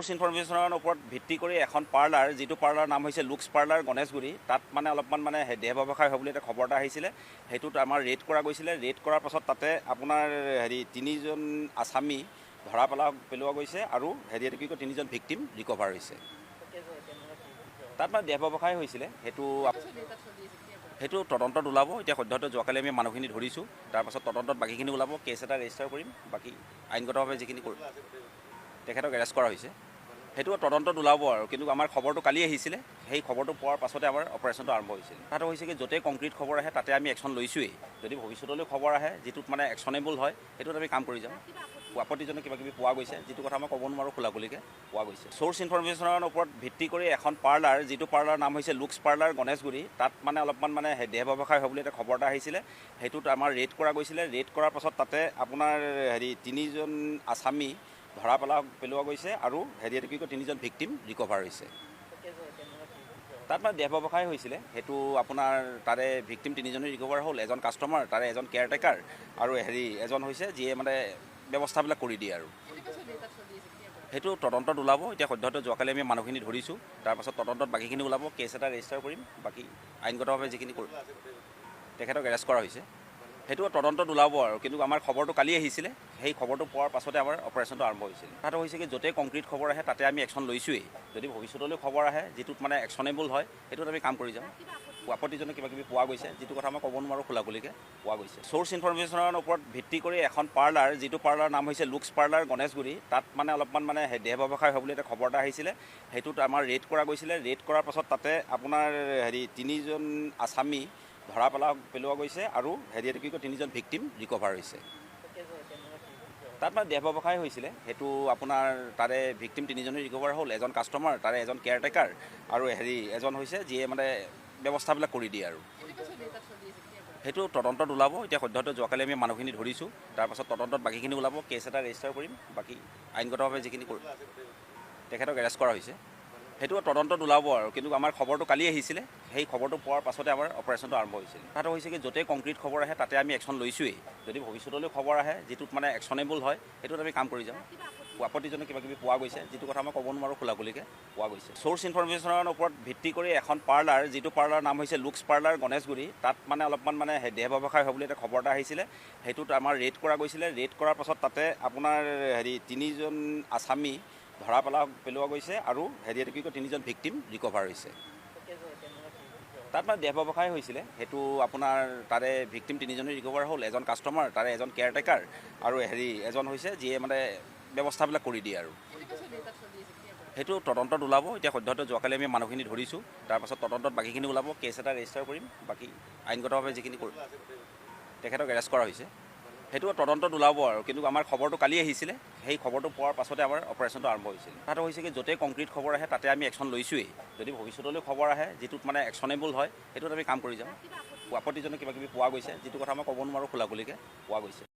source ইনফৰমেশনেৰ ওপৰত ভিত্তি কৰি এখন পাৰ্লাৰ যিটো পাৰ্লাৰ নাম হৈছে লুক্স পাৰ্লাৰ গণেশগুৰি তাত মানে অলপমান মানে দেহ ব্যৱসায় হ'ব বুলি এটা খবৰ এটা আহিছিলে সেইটোত আমাৰ ৰেড কৰা গৈছিলে ৰেড কৰাৰ পাছত তাতে আপোনাৰ তিনিজন আসামী ধৰা পেলোৱা গৈছে আৰু কি কয় তিনিজন ভিকটিম ৰিকভাৰ হৈছে তাত মানে দেহ ব্যৱসায় হৈছিলে সেইটো তদন্তত ওলাব এতিয়া সদ্যহতে যোৱাকালি আমি মানুহখিনি ধৰিছোঁ তাৰপাছত তদন্তত বাকীখিনি ওলাব কেছ এটা ৰেজিষ্টাৰ কৰিম বাকী আইনগতভাৱে যিখিনি কৰিম তেখেতক এৰেষ্ট কৰা হৈছে সেইটো তদন্তত ওলাব আৰু কিন্তু আমাৰ খবৰটো কালি আহিছিলে সেই খবৰটো পোৱাৰ পাছতে আমাৰ অপাৰেশ্যনটো আৰম্ভ হৈছিল তাত হৈছে কি য'তেই কংক্ৰিট খবৰ আহে তাতে আমি একশ্যন লৈছোঁৱেই যদি ভৱিষ্যতলৈ খবৰ আহে যিটোত মানে একশ্যনেবল হয় সেইটোত আমি কাম কৰি যাওঁ আপত্তিজনক কিবা কিবি পোৱা গৈছে যিটো কথা মই ক'ব নোৱাৰোঁ খোলাখুলিকৈ পোৱা গৈছে চ'ৰ্চ ইনফৰমেশ্যনৰ ওপৰত ভিত্তি কৰি এখন পাৰ্লাৰ যিটো পাৰ্লাৰ নাম হৈছে লুক্স পাৰ্লাৰ গণেশগুৰি তাত মানে অলপমান মানে দেহ ব্যৱসায় হ'ব বুলি এটা খবৰ এটা আহিছিলে সেইটোত আমাৰ ৰেড কৰা গৈছিলে ৰেড কৰাৰ পাছত তাতে আপোনাৰ তিনিজন আসামী ধৰা পেলোৱা গৈছে আৰু কি কয় তিনিজন ভিকটিম ৰিকভাৰ হৈছে তাত মানে দেহ ব্যৱসায় হৈছিলে সেইটো আপোনাৰ তাৰে ভিকটিম তিনিজনেই ৰিকভাৰ হ'ল এজন কাষ্টমাৰ তাৰে এজন কেয়াৰটেকাৰ আৰু এজন হৈছে যিয়ে মানে ব্যৱস্থাবিলাক কৰি দিয়ে আৰু সেইটো তদন্তত ওলাব এতিয়া সদ্যহতে যোৱাকালি আমি মানুহখিনি ধৰিছোঁ তাৰপাছত তদন্তত বাকীখিনি ওলাব কেছ এটা ৰেজিষ্টাৰ কৰিম বাকী আইনগতভাৱে যিখিনি কৰিম তেখেতক এৰেষ্ট কৰা হৈছে সেইটো তদন্তত ওলাব আৰু কিন্তু আমাৰ খবৰটো কালি আহিছিলে সেই খবৰটো পোৱাৰ পাছতে আমাৰ অপাৰেশ্যনটো আৰম্ভ হৈছিল তাত হৈছে কি য'তেই কংক্ৰিট খবৰ আহে তাতে আমি একশ্যন লৈছোঁৱেই যদি ভৱিষ্যতলৈ খবৰ আহে যিটোত মানে একশ্যনেবল হয় সেইটোত আমি কাম কৰি যাওঁ আপত্তিজনক কিবা কিবি পোৱা গৈছে যিটো কথা মই ক'ব নোৱাৰোঁ খোলাখুলিকৈ পোৱা গৈছে চ'ৰ্চ ইনফৰমেশ্যনৰ ওপৰত ভিত্তি কৰি এখন পাৰ্লাৰ যিটো পাৰ্লাৰ নাম হৈছে লুক্স পাৰ্লাৰ গণেশগুৰি তাত মানে অলপমান মানে দেহ ব্যৱসায় হ'ব বুলি এটা খবৰ এটা আহিছিলে সেইটোত আমাৰ ৰেড কৰা গৈছিলে ৰেড কৰাৰ পাছত তাতে আপোনাৰ তিনিজন আসামী ধৰা পেলোৱা গৈছে আৰু কি কয় তিনিজন ভিকটিম ৰিকভাৰ হৈছে তাত মানে দেহ ব্যৱসায় হৈছিলে সেইটো আপোনাৰ তাৰে ভিকটিম তিনিজনেই ৰিকভাৰ হ'ল এজন কাষ্টমাৰ তাৰে এজন কেয়াৰটেকাৰ আৰু এজন হৈছে যিয়ে মানে ব্যৱস্থাবিলাক কৰি দিয়ে আৰু সেইটো তদন্তত ওলাব এতিয়া সদ্যহতে যোৱাকালি আমি মানুহখিনি ধৰিছোঁ তাৰপাছত তদন্তত বাকীখিনি ওলাব কেছ এটা ৰেজিষ্টাৰ কৰিম বাকী আইনগতভাৱে যিখিনি কৰিম তেখেতক এৰেষ্ট কৰা হৈছে সেইটো তদন্তত ওলাব আৰু কিন্তু আমাৰ খবৰটো কালি আহিছিলে সেই খবৰটো পোৱাৰ পাছতে আমাৰ অপাৰেশ্যনটো আৰম্ভ হৈছিল তাত হৈছে কি য'তেই কংক্ৰিট খবৰ আহে তাতে আমি একশ্যন লৈছোঁৱেই যদি ভৱিষ্যতলৈ খবৰ আহে যিটোত মানে একশ্যনেবল হয় সেইটোত আমি কাম কৰি যাওঁ আপত্তিজনক কিবা কিবি পোৱা গৈছে যিটো কথা মই ক'ব নোৱাৰোঁ খোলাখুলিকৈ পোৱা গৈছে চ'ৰ্চ ইনফৰমেশ্যনৰ ওপৰত ভিত্তি কৰি এখন পাৰ্লাৰ যিটো পাৰ্লাৰ নাম হৈছে লুক্স পাৰ্লাৰ গণেশগুৰি তাত মানে অলপমান মানে দেহ ব্যৱসায় হ'ব বুলি এটা খবৰ এটা আহিছিলে সেইটোত আমাৰ ৰেড কৰা গৈছিলে ৰেড কৰাৰ পাছত তাতে আপোনাৰ তিনিজন আসামী ধৰা পেলোৱা গৈছে আৰু কি কয় তিনিজন ভিকটিম ৰিকভাৰ হৈছে তাত মানে দেহ ব্যৱসায় হৈছিলে সেইটো আপোনাৰ তাৰে ভিকটিম তিনিজনেই ৰিকভাৰ হ'ল এজন কাষ্টমাৰ তাৰে এজন কেয়াৰটেকাৰ আৰু এজন হৈছে যিয়ে মানে ব্যৱস্থাবিলাক কৰি দিয়ে আৰু সেইটো তদন্তত ওলাব এতিয়া সদ্যহতে যোৱাকালি আমি মানুহখিনি ধৰিছোঁ তাৰপাছত তদন্তত বাকীখিনি ওলাব কেছ এটা ৰেজিষ্টাৰ কৰিম বাকী আইনগতভাৱে যিখিনি কৰিম তেখেতক এৰেষ্ট কৰা হৈছে সেইটো তদন্তত ওলাব আৰু কিন্তু আমাৰ খবৰটো কালি আহিছিলে সেই খবৰটো পোৱাৰ পাছতে আমাৰ অপাৰেশ্যনটো আৰম্ভ হৈছিল তাত হৈছে কি য'তেই কংক্ৰিট খবৰ আহে তাতে আমি একশ্যন লৈছোঁৱেই যদি ভৱিষ্যতলৈ খবৰ আহে যিটোত মানে একশ্যনেবল হয় সেইটোত আমি কাম কৰি যাওঁ আপত্তিজনক কিবা কিবি পোৱা গৈছে যিটো কথা মই ক'ব নোৱাৰোঁ খোলাখুলিকৈ পোৱা গৈছে